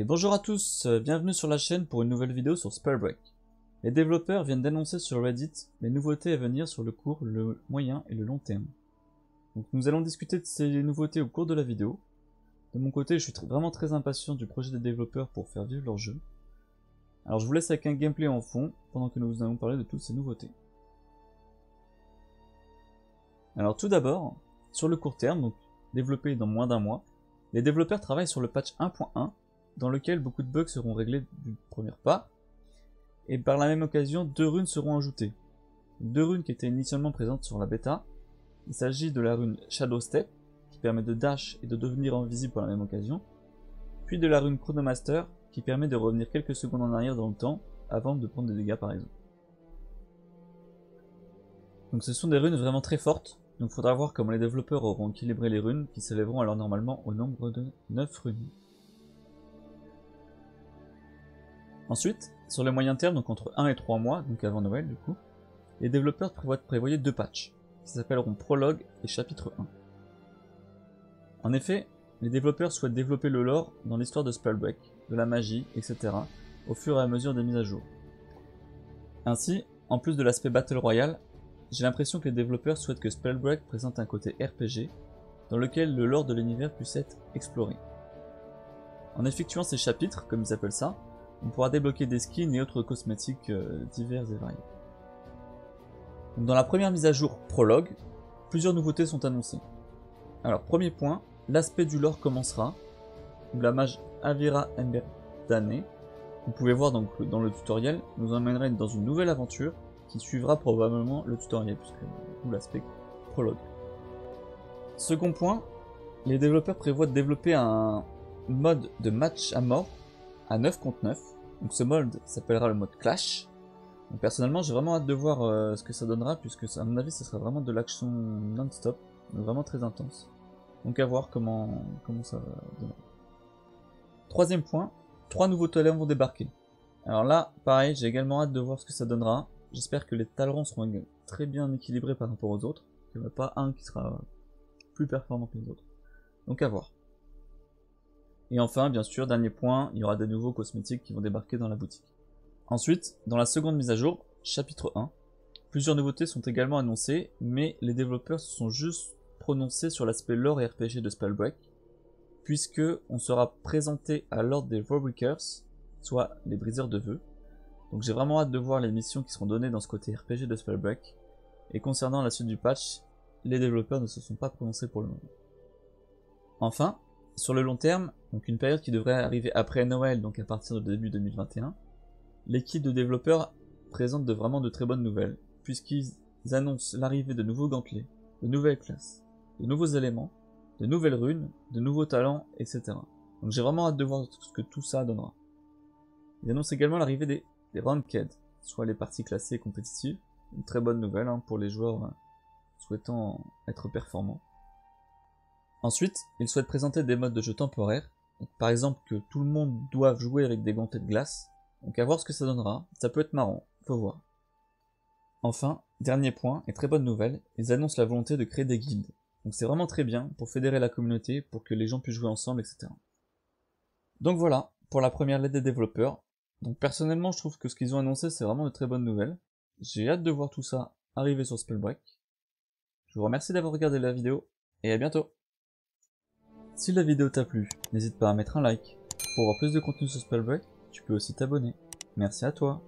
Et bonjour à tous, bienvenue sur la chaîne pour une nouvelle vidéo sur Spellbreak. Les développeurs viennent d'annoncer sur Reddit les nouveautés à venir sur le court, le moyen et le long terme. Donc nous allons discuter de ces nouveautés au cours de la vidéo. De mon côté, je suis vraiment très impatient du projet des développeurs pour faire vivre leur jeu. Alors je vous laisse avec un gameplay en fond pendant que nous allons parler de toutes ces nouveautés. Alors tout d'abord, sur le court terme, donc développé dans moins d'un mois, les développeurs travaillent sur le patch 1.1 dans lequel beaucoup de bugs seront réglés du premier pas, et par la même occasion, 2 runes seront ajoutées. 2 runes qui étaient initialement présentes sur la bêta. Il s'agit de la rune Shadow Step, qui permet de dash et de devenir invisible par la même occasion, puis de la rune Chronomaster, qui permet de revenir quelques secondes en arrière dans le temps, avant de prendre des dégâts par exemple. Donc ce sont des runes vraiment très fortes, donc il faudra voir comment les développeurs auront équilibré les runes, qui s'élèveront alors normalement au nombre de 9 runes. Ensuite, sur le moyen terme, donc entre 1 et 3 mois, donc avant Noël du coup, les développeurs prévoyaient 2 patchs, qui s'appelleront Prologue et Chapitre 1. En effet, les développeurs souhaitent développer le lore dans l'histoire de Spellbreak, de la magie, etc., au fur et à mesure des mises à jour. Ainsi, en plus de l'aspect Battle Royale, j'ai l'impression que les développeurs souhaitent que Spellbreak présente un côté RPG, dans lequel le lore de l'univers puisse être exploré. En effectuant ces chapitres, comme ils appellent ça, on pourra débloquer des skins et autres cosmétiques divers et variés. Donc dans la première mise à jour Prologue, plusieurs nouveautés sont annoncées. Alors premier point, l'aspect du lore commencera, où la mage Avira Emberdane, vous pouvez voir donc dans le tutoriel, nous emmènerait dans une nouvelle aventure qui suivra probablement le tutoriel, puisque tout l'aspect Prologue. Second point, les développeurs prévoient de développer un mode de match à mort à 9 contre 9, donc ce mode s'appellera le mode Clash. Donc personnellement j'ai vraiment hâte de voir ce que ça donnera, puisque à mon avis ça sera vraiment de l'action non-stop, vraiment très intense. Donc à voir comment ça va donner. Troisième point, 3 nouveaux talents vont débarquer. Alors là, pareil, j'ai également hâte de voir ce que ça donnera. J'espère que les talents seront très bien équilibrés par rapport aux autres, qu'il n'y en a pas un qui sera plus performant que les autres. Donc à voir. Et enfin, bien sûr, dernier point, il y aura des nouveaux cosmétiques qui vont débarquer dans la boutique. Ensuite, dans la seconde mise à jour, chapitre 1, plusieurs nouveautés sont également annoncées, mais les développeurs se sont juste prononcés sur l'aspect lore et RPG de Spellbreak, puisque on sera présenté à l'ordre des Vowbreakers, soit les briseurs de vœux. Donc j'ai vraiment hâte de voir les missions qui seront données dans ce côté RPG de Spellbreak. Et concernant la suite du patch, les développeurs ne se sont pas prononcés pour le moment. Enfin, sur le long terme, donc une période qui devrait arriver après Noël, donc à partir de début 2021, l'équipe de développeurs présente vraiment de très bonnes nouvelles, puisqu'ils annoncent l'arrivée de nouveaux gantelets, de nouvelles classes, de nouveaux éléments, de nouvelles runes, de nouveaux talents, etc. Donc j'ai vraiment hâte de voir ce que tout ça donnera. Ils annoncent également l'arrivée des Ranked, soit les parties classées et compétitives, une très bonne nouvelle pour les joueurs souhaitant être performants. Ensuite, ils souhaitent présenter des modes de jeu temporaires, donc, par exemple que tout le monde doive jouer avec des gantelets de glace, donc à voir ce que ça donnera, ça peut être marrant, faut voir. Enfin, dernier point, et très bonne nouvelle, ils annoncent la volonté de créer des guildes, donc c'est vraiment très bien pour fédérer la communauté, pour que les gens puissent jouer ensemble, etc. Donc voilà, pour la première lettre des développeurs. Donc personnellement je trouve que ce qu'ils ont annoncé c'est vraiment de très bonnes nouvelles. J'ai hâte de voir tout ça arriver sur Spellbreak. Je vous remercie d'avoir regardé la vidéo, et à bientôt. Si la vidéo t'a plu, n'hésite pas à mettre un like. Pour voir plus de contenu sur Spellbreak, tu peux aussi t'abonner. Merci à toi.